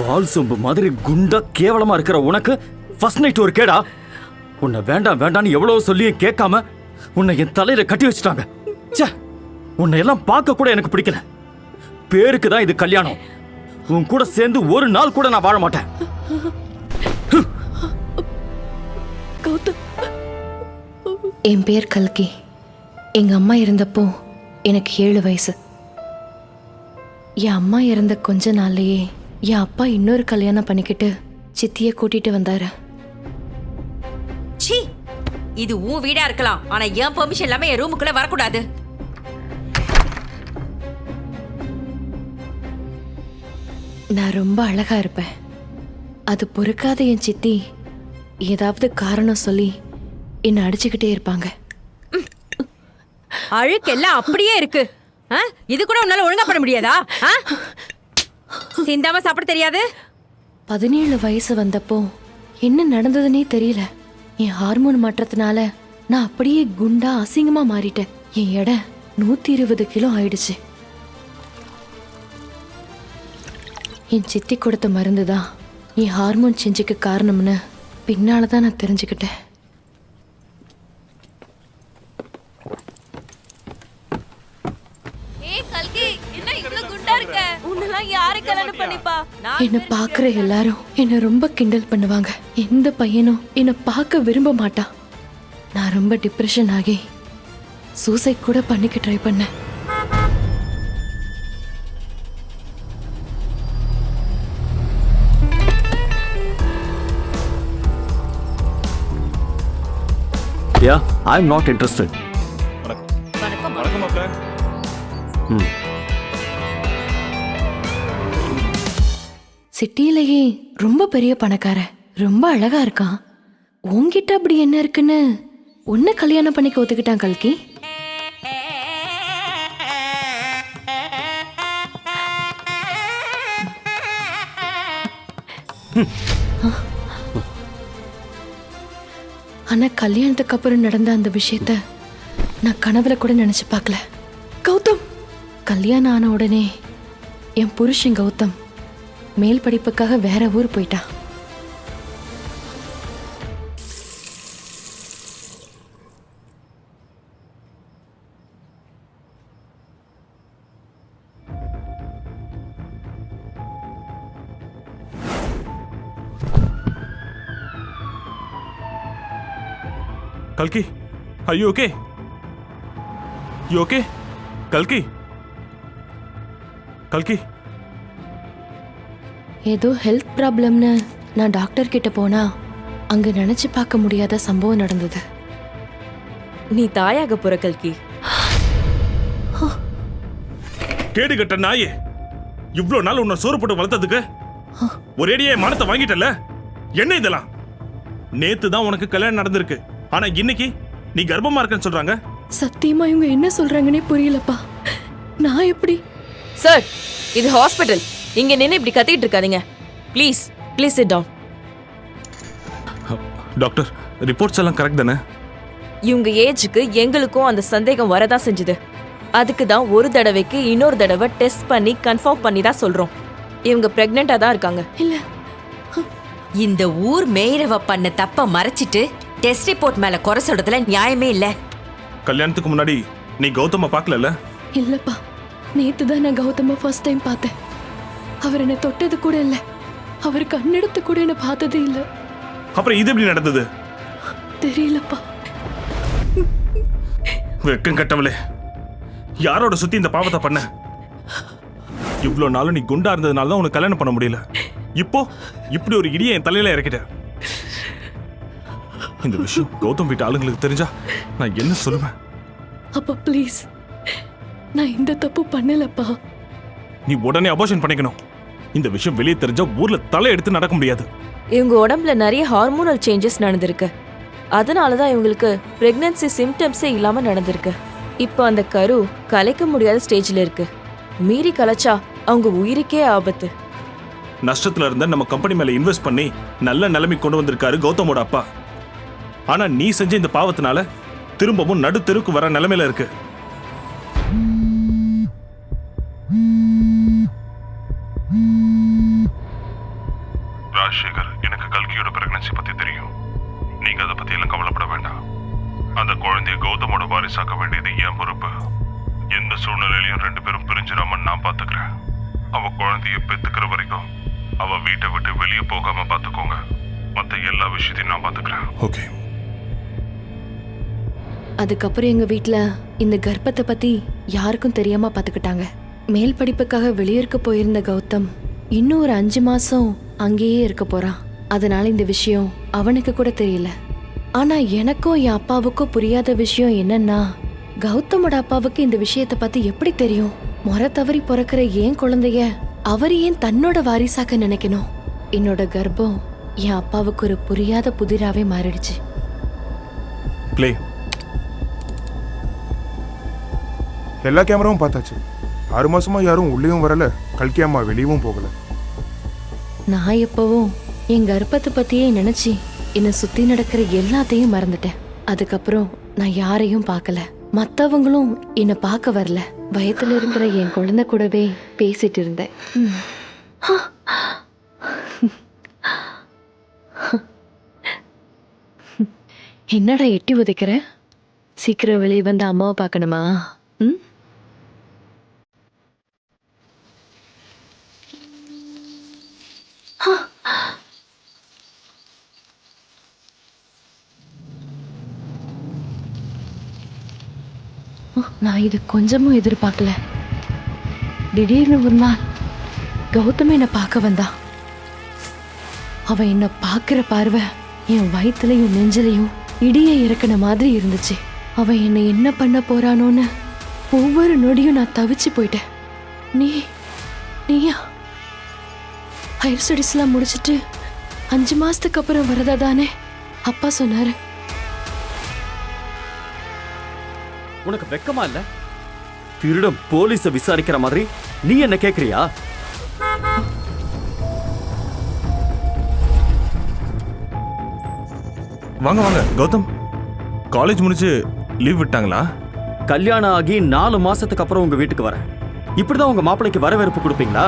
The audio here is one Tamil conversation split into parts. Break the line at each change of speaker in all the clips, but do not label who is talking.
பால் சொம்பு மாதிரி குண்டா கேவலமா இருக்கிற உனக்கு ஃபர்ஸ்ட் நைட் ஒரு கேடா? உன்னை வேண்டாம் வேண்டான்னு எவ்வளவு சொல்லியும் கேட்காம உன்னை என் தலையில கட்டி வச்சுட்டாங்க. ச்சே, உன்னை எல்லாம் பார்க்க கூட எனக்கு பிடிக்கல. பேருக்கு தான் இது கல்யாணம். உன் கூட சேர்ந்து ஒரு நாள் கூட நான் வாழ மாட்டேன்.
என் பேர் கல்கி. எங்க அம்மா இருந்தப்போ எனக்கு 7 வயசு. என் அம்மா இறந்த கொஞ்ச நாள்லயே என் அப்பா இன்னொரு கல்யாணம் பண்ணிக்கிட்டு சித்திய கூட்டிட்டு வந்தாரு.
சீ, இது உன் வீடா இருக்கலாம், ஆனா என் பெர்மிஷன் இல்லாம என் ரூமுக்குள்ள வரக்கூடாது.
நான் ரொம்ப அழகா இருப்பேன். அது பொறுக்காத என் சித்தி ஏதாவது காரணம் சொல்லி என்னை அடிச்சுக்கிட்டே இருப்பாங்க.
அழுக்கெல்லாம் அப்படியே இருக்கு. இது கூட உன்னால ஒழுங்கா பண்ண முடியாதா? சிந்தாம சாப்பிட தெரியாது?
17 வயசு வந்தப்போ என்ன நடந்ததுன்னே தெரியல. என் ஹார்மோன் மாற்றத்தினால நான் அப்படியே குண்டா அசிங்கமா மாறிட்டேன். என் எடை 120 கிலோ ஆயிடுச்சு. என் சித்தி கொடுத்த மருந்து தான் என் ஹார்மோன் சேஞ்சுக்கு காரணம்னு பின்னால தான் நான் தெரிஞ்சுக்கிட்டேன். என்ன பாக்குற எல்லாரும் என்ன ரொம்ப கிண்டல் பண்ணுவாங்க. எந்த பையனும் என்ன பார்க்க விரும்ப மாட்டான். நான் ரொம்ப டிப்ரெஷன் ஆகி சூசைட் கூட பண்ணிக்க ட்ரை பண்ணேன்.
Yeah, I'm not interested.
வணக்கம் மாப்ள.
சிட்டியிலேயே ரொம்ப பெரிய பணக்காரன், ரொம்ப அழகா இருக்கான். உன்கிட்ட அப்படி என்ன இருக்குன்னு உன்னை கல்யாணம் பண்ணிக்க ஒத்துக்கிட்டான் கல்கி. ஆனா கல்யாணத்துக்கு அப்புறம் நடந்த அந்த விஷயத்த நான் கனவுல கூட நினைச்சு பார்க்கல. கௌதம் கல்யாணம் ஆன உடனே என் புருஷன் கௌதம் மேல் படிப்புக்காக வேற ஊர் போயிட்டான்.
Kalki, are you okay? You okay? Kalki? Kalki?
ஏதோ ஹெல்த் ப்ராப்ளம்னு நான் டாக்டர் கிட்ட போனா அங்க நினைச்சு பார்க்க முடியாத சம்பவம் நடந்தது.
நீ தாயாக போற கல்கி.
கேடு கட்ட நாயே, இவ்ளோ நாள் உன்னை சோறு போட்டு வளர்த்ததுக்கு ஒரேடியே மானத்தை வாங்கிட்டல. என்ன இதெல்லாம்? நேத்து தான் உனக்கு கல்யாணம் நடந்திருக்கு, ஆனா இன்னைக்கு நீ கர்ப்பமா இருக்கன்னு சொல்றாங்க.
சத்தியமா இவங்க என்ன சொல்றாங்கன்னே புரியலப்பா. நான் எப்படி?
சார், இது ஹாஸ்பிட்டல். இங்க நின்னு இப்படி கத்திட்டு இருக்காதீங்க. Please please sit down.
Doctor, reports எல்லாம் கரெக்ட் தானே?
இவங்க ஏஜுக்கு எங்களுக்கும் அந்த சந்தேகம் வரதான் செஞ்சது. அதுக்கு தான் ஒரு தடவைக்கு இன்னொரு தடவை டெஸ்ட் பண்ணி கன்ஃபார்ம் பண்ணி தான் சொல்றோம். இவங்க பிரெக்னெண்டா தான் இருக்காங்க.
இல்ல,
இந்த ஊர் மேயரவ பண்ண தப்ப மறைச்சிட்டு டெஸ்ட் ரிப்போர்ட் மேல குறை சொல்றதுல நியாயமே இல்ல.
கல்யாணத்துக்கு முன்னாடி நீ கௌதம பார்க்கல?
இல்லப்பா, நேத்து தான் நான் கௌதம ஃபர்ஸ்ட் டைம் பார்த்தேன். அவர் என்ன தொட்டது கூட இல்ல, அவர் கண்ணெடுத்து கூட என்ன பார்த்ததே இல்ல.
அப்புறம் இது எப்படி நடந்தது?
தெரியலப்பா.
வெக்கம் கட்டவளே, யாரோட சுத்தி இந்த பாவத்தை பண்ண? இவ்ளோ நாளும் நீ குண்டா இருந்ததுனால தான் உனக்கு கல்யாணம் பண்ண முடியல. இப்போ இப்படி ஒரு இடியை என் தலையில இறக்கிட்ட. இந்த விஷயம் கௌதம் வீட்டு ஆளுங்களுக்கு தெரிஞ்சா நான் என்ன சொல்லுவேன்?
அப்பா ப்ளீஸ், நான் இந்த தப்பு பண்ணலப்பா.
நீ உடனே அபார்ஷன் பண்ணிக்கணும். இந்த விஷயம் வெளியே தெரிஞ்சா ஊர்ல தலை எடுத்து நடக்க முடியாது.
இவங்க உடம்புல நிறைய ஹார்மோனல் சேஞ்சஸ் நடந்திருக்கு. அதனாலதான் இவங்களுக்கு பிரெக்னன்சி சிம்டம்ஸே இல்லாம நடந்திருக்கு. இப்போ அந்த கரு கலைக்க முடியாத ஸ்டேஜ்ல இருக்கு. மீறி கலைச்சா அவங்க உயிருக்கே ஆபத்து.
நஷ்டத்துல இருந்த நம்ம கம்பெனி மேல இன்வெஸ்ட் பண்ணி நல்ல நிலைமை கொண்டு வந்திருக்காரு கௌதமோட அப்பா. ஆனா நீ செஞ்ச இந்த பாவத்தினால திரும்பவும் நடு தெருக்கு வர நிலைமையில இருக்கு.
ராஜசேகர், எனக்கு கல்கியோட பிரெக்னன்சி பத்தி தெரியும். நீங்க அதை பத்தி எல்லாம் கவலைப்பட வேண்டாம். அந்த குழந்தைய கௌதமோட வாரிசாக்க வேண்டியது என் பொறுப்பு. எந்த சூழ்நிலையிலையும் 2 பேரும் பிரிஞ்சிடாம நான் பாத்துக்கிறேன். அவ குழந்தைய பெத்துக்கிற வரைக்கும் அவ வீட்டை விட்டு வெளியே போகாம பாத்துக்கோங்க. மத்த எல்லா விஷயத்தையும் நான் பாத்துக்கிறேன்.
ஓகே.
அதுக்கப்புறம் எங்க வீட்ல இந்த கர்ப்பத்தை பத்தி யாருக்கும் தெரியாம பாத்துக்கிட்டாங்க. மேல் படிப்புக்காக வெளியூருக்கு போயிருந்த கௌதம் இன்னும் ஒரு 5 மாசம் அங்கேயே இருக்க போறான். அதனால இந்த விஷயம் அவனுக்கு கூட தெரியல. ஆனா எனக்கும் என் அப்பாவுக்கும் புரியாத விஷயம் என்னன்னா, கௌதமோட அப்பாவுக்கு இந்த விஷயத்தை பத்தி எப்படி தெரியும்? முறை தவறி பிறக்கிற ஏன் குழந்தைய அவர் ஏன் தன்னோட வாரிசாக்க நினைக்கணும்? என்னோட கர்ப்பம் என் அப்பாவுக்கு ஒரு புரியாத புதிராவே மாறிடுச்சு.
ப்ளே.
எல்லா கேமராவும் பார்த்தாச்சு. 6 மாசமா யாரும் உள்ளேயும் வரல, கல்கி அம்மா வெளியவும் போகல.
நான் எப்பவும் என் கர்ப்பத்தை பத்தியே நினைச்சு என்னை சுத்தி நடக்கிற எல்லாத்தையும் மறந்துட்டேன். அதுக்கப்புறம் நான் யாரையும் பார்க்கல, மத்தவங்களும் என்னை பார்க்க வரல. வயத்துல இருக்கிற என் குழந்தை கூடவே பேசிட்டு இருந்தேன். என்னடா எட்டி உதைக்கிற? சீக்கிரம் வெளியே வந்து அம்மாவை பார்க்கணுமா? ம், நான் இது கொஞ்சமும் எதிர்பார்க்கல. திடீர்னு ஒரு நாள் கௌதம் என்னை பார்க்க வந்தான். அவன் என்னை பார்க்கிற பார்வை என் வயிற்றுலையும் நெஞ்சிலையும் இடியை இறக்கின மாதிரி இருந்துச்சு. அவன் என்னை என்ன பண்ண போறானோன்னு ஒவ்வொரு நொடியும் நான் தவிச்சு போயிட்டேன். நீயா ஹையர் ஸ்டடீஸ்லாம் முடிச்சுட்டு 5 மாசத்துக்கு அப்புறம் வரதா தானே அப்பா சொன்னாரு.
உனக்கு வெக்கமா இல்ல? திருடம் போலீஸ விசாரிக்கிற மாதிரி நீ என்ன கேக்குறியா?
வாங்க வாங்க கௌதம், காலேஜ் முடிச்சு லீவ் விட்டாங்களா?
கல்யாணம் ஆகி 4 மாசத்துக்கு அப்புறம் உங்க வீட்டுக்கு வரேன். இப்படிதான் உங்க மாப்பிள்ளைக்கு வரவேற்பு கொடுப்பீங்களா?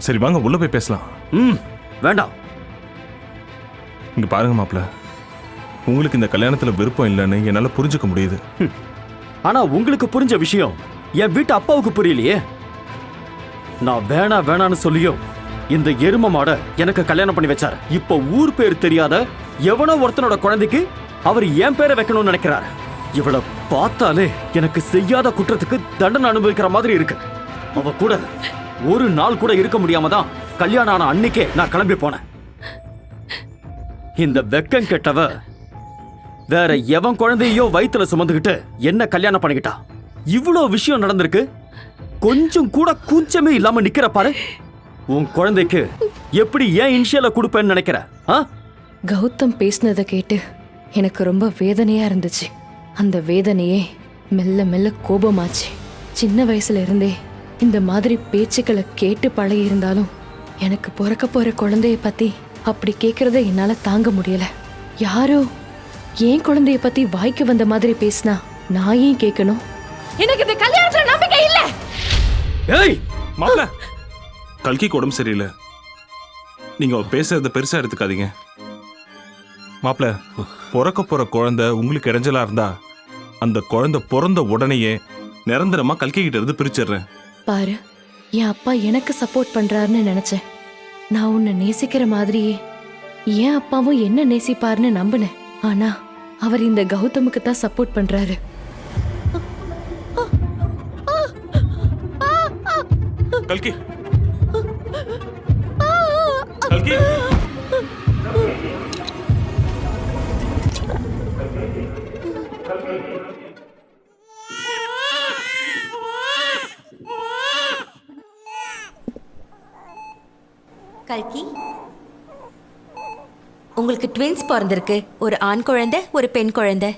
சரி வாங்க உள்ள போய் பேசலாம்.
வேண்டாம்.
இங்க பாருங்க மாப்பிள்ள, உங்களுக்கு இந்த கல்யாணத்துல விருப்பம் இல்லைன்னு என்னால புரிஞ்சுக்க முடியுது.
ஆனா உங்களுக்கு புரிஞ்ச விஷயம் என் வீட்டு அப்பாவுக்கு புரியலையே. நான் வேணான்னு சொல்லியும் இந்த எரும மாட எனக்கு கல்யாணம் பண்ணி வச்சாரு. இப்ப ஊர் பேர் தெரியாத எவனோ ஒருத்தனோட குழந்தைக்கு அவர் என் பேரை வைக்கணும்னு நினைக்கிறாரு. இவளை பார்த்தாலே எனக்கு செய்யாத குற்றத்துக்கு தண்டனை அனுபவிக்கிற மாதிரி இருக்கு. அவ கூட ஒரு நாள் கூட இருக்க முடியாம தான் கல்யாணம் ஆன அன்னைக்கே நான் கிளம்பி போனேன். இந்த வெக்கம் கெட்டவ வேற எவன் குழந்தையோ வயித்துல சுமந்துகிட்டு என்ன கல்யாணம் பண்ணிக்கிட்டா. இவ்வளவு விஷயம் நடந்திருக்கு, கொஞ்சம் கூட கூச்சமே இல்லாம நிக்கிற பாரு. உன் குழந்தைக்கு எப்படி ஏன் இனிஷியலை கொடுப்பேன்னு நினைக்கிற?
கௌதம் பேசினதை கேட்டு எனக்கு ரொம்ப வேதனையா இருந்துச்சு. அந்த வேதனையே மெல்ல மெல்ல கோபமாச்சு. சின்ன வயசுல இருந்தே இந்த மாதிரி பேச்சுக்களை கேட்டு பழகி இருந்தாலும் எனக்கு பிறக்க போற குழந்தைய பத்தி அப்படி கேட்கறத என்னால தாங்க முடியல. யாரோ ஏன் குழந்தைய பத்தி வாய்க்கு வந்த மாதிரி பேசினா நான் ஏன் கேட்கணும்? எனக்கு இந்த கல்யாணத்துல நம்பிக்கை இல்ல.
ஏய்
மாப்பிள்ள, கல்கிக்கு உடம்பு சரியில்லை, நீங்க பேசுறத பெருசா எடுத்துக்காதீங்க. மாப்பிள்ள, பிறக்க போற குழந்தை உங்களுக்கு இடைஞ்சலா இருந்தா அந்த குழந்தை பிறந்த உடனேயே நிரந்தரமா கல்கி கிட்ட இருந்து பிரிச்சிடுறேன்.
பாரு, என் அப்பா எனக்கு சப்போர்ட் பண்றாருன்னு நினைச்சேன். நான் உன்னை நேசிக்கிற மாதிரியே என் அப்பாவும் என்ன நேசிப்பாருன்னு நம்பினேன். ஆனா அவர் இந்த கௌதமுக்கு தான் சப்போர்ட் பண்றாரு.
கல்கி, கல்கி,
கல்கி, உங்களுக்கு ட்வின்ஸ் பிறந்திருக்கு. ஒரு ஆண் குழந்தை, ஒரு பெண் குழந்தை.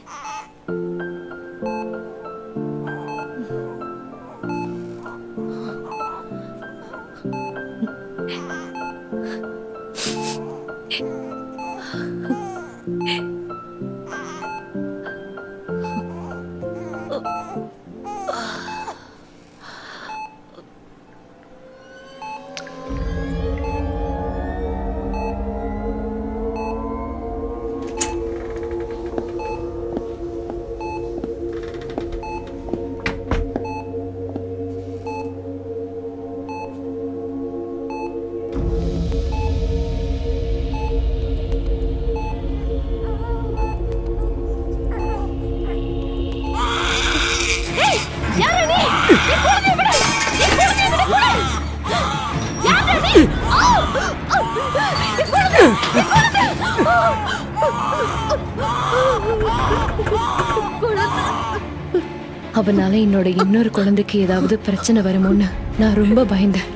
அவனால என்னோட இன்னொரு குழந்தைக்கு ஏதாவது பிரச்சனை வருமோன்னு நான் ரொம்ப பயந்தேன்.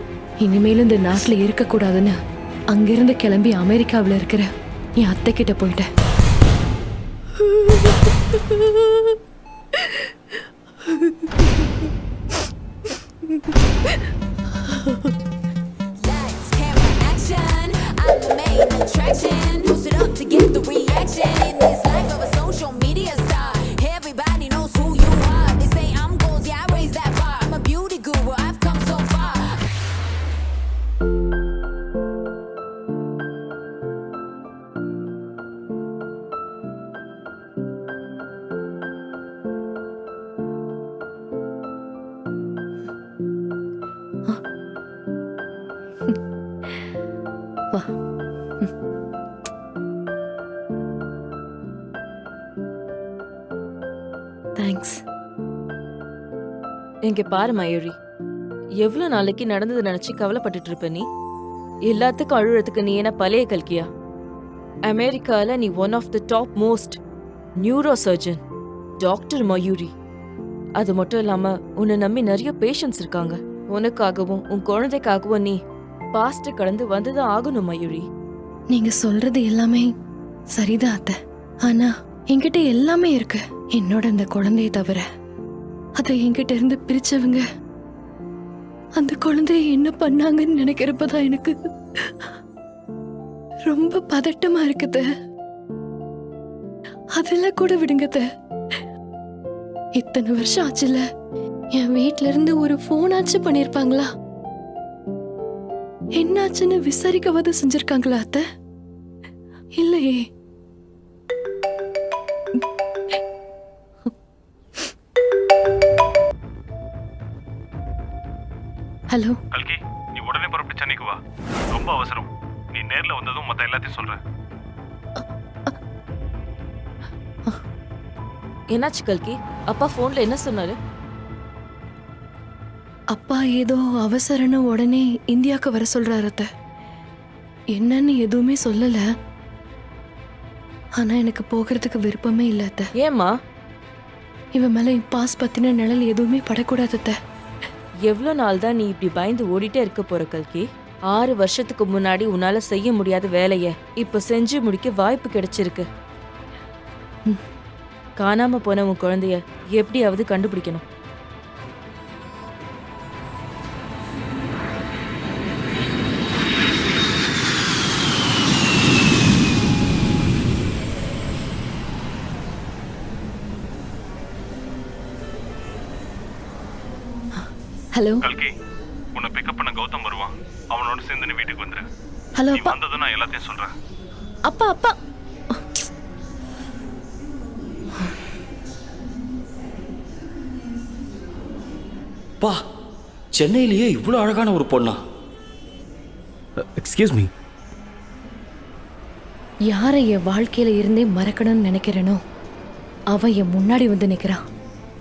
இனிமேலும் இந்த நாட்டுல இருக்கக்கூடாதுன்னு அங்கிருந்து கிளம்பி அமெரிக்காவில் இருக்கிற என் அத்தை கிட்ட போயிட்டேன்.
Lights, camera, action. I'm the main attraction. Post it up to get the reaction. In this life of a social media star, everybody knows who you are. They say I'm goals, yeah, I raise that bar. I'm a beauty guru, I've come so far.
வா. தேங்க்ஸ்.
இங்க பாரு மயூரி, எவ்வளவு நாளைக்கு நடந்தது நினைச்சு கவலைப்பட்டுட்டு இருப்ப நீ? எல்லாத்துக்கும் அழுறதுக்கு நீ என்ன பழைய கல்கியா? அமெரிக்கால நீ one of the top most neuro surgeon doctor Mayuri. அது மட்டும் இல்லாம உன்னை நம்பி நிறைய பேஷண்ட்ஸ் இருக்காங்க. உனக்காகவும் உன் குழந்தைக்காகவும் நீ பாஸ்ட் கடந்து வந்துதான் ஆகணும் மயூரி.
நீங்க சொல்றது எல்லாமே சரிதான் அத்தை. ஆனா என்கிட்ட எல்லாமே இருக்கு. என்னோட அந்த குழந்தைய தவிர அதை என்கிட்ட இருந்து பிரிச்சவங்க அந்த குழந்தைய என்ன பண்ணாங்கன்னு நினைக்கிறப்பதான் எனக்கு ரொம்ப பதட்டமா இருக்குது. அதெல்லாம் கூட விடுங்கத. இத்தனை வருஷம் ஆச்சுல, என் வீட்ல இருந்து ஒரு போன் ஆச்சு பண்ணிருப்பாங்களா? என்னாச்சுன்னு விசாரிக்கவாது செஞ்சிருக்காங்களா அத்தை? இல்லையே. ஹலோ
கல்கி, நீ உடனே புறப்பட்டு சென்னைக்கு வா. ரொம்ப அவசரம். நீ நேர்ல வந்ததும் மத்த எல்லாத்தையும் சொல்றேன்.
என்னாச்சு கல்கி? அப்பா போன்ல என்ன சொன்னாரு?
அப்பா ஏதோ அவசரன்னு உடனே இந்தியாவுக்கு வர சொல்றாரு அத்தை. என்னன்னு எதுவுமே சொல்லல. ஆனா எனக்கு போகிறதுக்கு விருப்பமே இல்ல அத்தை.
ஏம்மா?
இவன் மேல என் பாஸ் பத்தின நிழல் எதுவுமே படக்கூடாது அத்தை.
எவ்வளவு நாள் தான் நீ இப்படி பயந்து ஓடிட்டே இருக்க போற கல்கி? 6 வருஷத்துக்கு முன்னாடி உன்னால செய்ய முடியாத வேலைய இப்ப செஞ்சு முடிக்க வாய்ப்பு கிடைச்சிருக்கு. காணாம போன உன் குழந்தைய எப்படியாவது கண்டுபிடிக்கணும்.
ஹலோ
கல்கி, உன்னை பிக்கப் பண்ண கௌதம் வருவான். அவனோட சேர்ந்து நீ வீட்டுக்கு வந்துரு.
ஹலோ
நீ
அப்பா.
வந்ததும் நான் எல்லாத்தையும் சொல்றேன்.
அப்பா அப்பா.
பா, சென்னையிலேயே இவ்வளோ அழகான ஒரு பொண்ணா? Excuse me.
யாரை என் வாழ்க்கையில இருந்தே மறக்கணும்னு நினைக்கிறேனோ அவன் என் முன்னாடி வந்து நிக்கிறான்.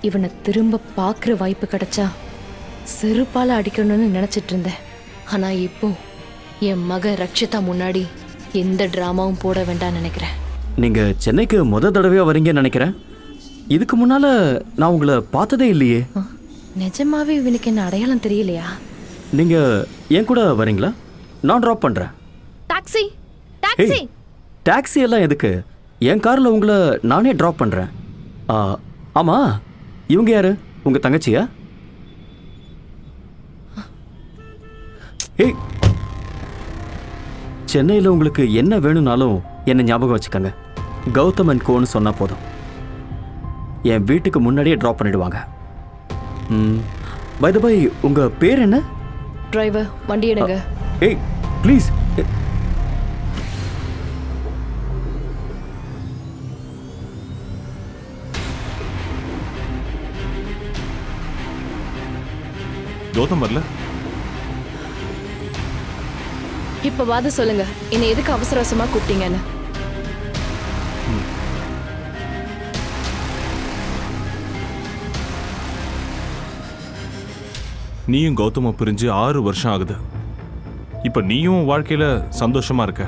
இவனை திரும்ப பார்க்குற வாய்ப்பு கிடைச்சா செருப்பால அடிக்கணும்னு நினைச்சிட்டு இருந்தேன். ஆனா இப்போ என் மக ரக்ஷிதா முன்னாடி எந்த டிராமாவும் போட வேண்டாம் நினைக்கிறேன்.
நீங்க சென்னைக்கு முத தடவையா வரீங்கன்னு நினைக்கிறேன். இதுக்கு முன்னால நான் உங்களை பார்த்ததே இல்லையே.
நிஜமாவே இவனுக்கு என்ன அடையாளம் தெரியலையா?
நீங்க என் கூட வரீங்களா? நான் ட்ராப் பண்றேன்.
டாக்ஸி
ஏய், டாக்ஸி எல்லாம் எதுக்கு? என் கார்ல உங்களை நானே ட்ராப் பண்றேன். ஆமா, இவங்க யாரு? உங்க தங்கச்சியா? ஏய், சென்னையில் உங்களுக்கு என்ன வேணும்னாலும் என்ன ஞாபகம் வச்சுக்கோங்க. கௌதம் அண்ட் கோன்னு சொன்னா போதும். என் வீட்டுக்கு முன்னாடியே ட்ராப் பண்ணிடுவாங்க. பை த பை, உங்க பேர் என்ன?
டிரைவர், வண்டி எடுங்க.
ஏய் ப்ளீஸ்.
கௌதம் வரல?
இப்ப வாது சொல்லுங்க, என்னை எதுக்கு அவசர அவசரமா கூப்பிட்டீங்கன்னு?
நீயும் கௌதமும் பிரிஞ்சு 6 வருஷம் ஆகுது. இப்ப நீயும் வாழ்க்கையில சந்தோஷமா இருக்க.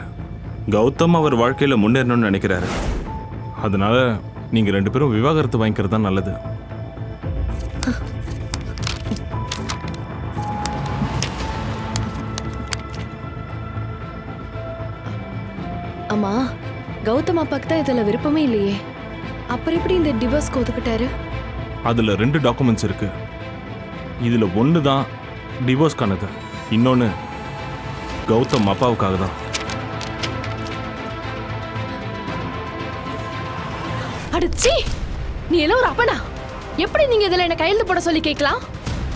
கௌதம் அவர் வாழ்க்கையில முன்னேறணும்னு நினைக்கிறாரு. அதனால நீங்க 2 பேரும் விவாகரத்து வாங்கிக்கிறது தான் நல்லது.
ஆமா கௌதம் அப்பாக்கு தான் இதுல விருப்பமே இல்லையே, அப்புறம் எப்படி இந்த டிவோர்ஸ்க்கு ஒதுக்கிட்டாரு?
அதுல 2 டாக்குமெண்ட்ஸ் இருக்கு. இதுல ஒன்று தான் டிவோர்ஸ்க்கானது, இன்னொன்று கௌதம் அப்பாவுக்காக தான்.
அடிச்சி, நீ எல்லாம் ஒரு அப்பனா? எப்படி நீங்க இதுல என்ன கையெழுத்து போட சொல்லி கேட்கலாம்?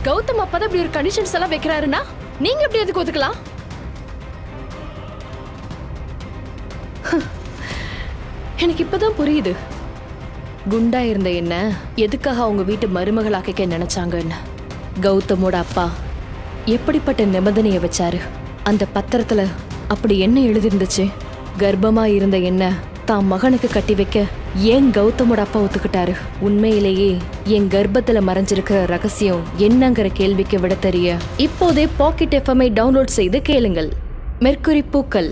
கௌதம் அப்பா தான் இப்படி ஒரு கண்டிஷன்ஸ் எல்லாம் வைக்கிறாருன்னா நீங்க எப்படி எதுக்கு ஒத்துக்கலாம்? எனக்கு இப்பதான் புரியுது குண்டா இருந்த என்ன எதுக்காக அவங்க வீட்டு மருமகளாக்க நினைச்சாங்கன்னு. கௌதமோட அப்பா எப்படிப்பட்ட நிபந்தனையை வச்சாரு? அந்த பத்திரத்துல அப்படி என்ன எழுதிருந்துச்சு? கர்ப்பமா இருந்த என்ன தான் மகனுக்கு கட்டி வைக்க ஏன் கௌதமோட அப்பா ஒத்துக்கிட்டாரு? உண்மையிலேயே என் கர்ப்பத்துல மறைஞ்சிருக்கிற ரகசியம் என்னங்கிற கேள்விக்கு விட தெரிய இப்போதே பாக்கெட் எஃப்எம்ஐ டவுன்லோட் செய்து கேளுங்கள். மெர்க்குரி பூக்கள்.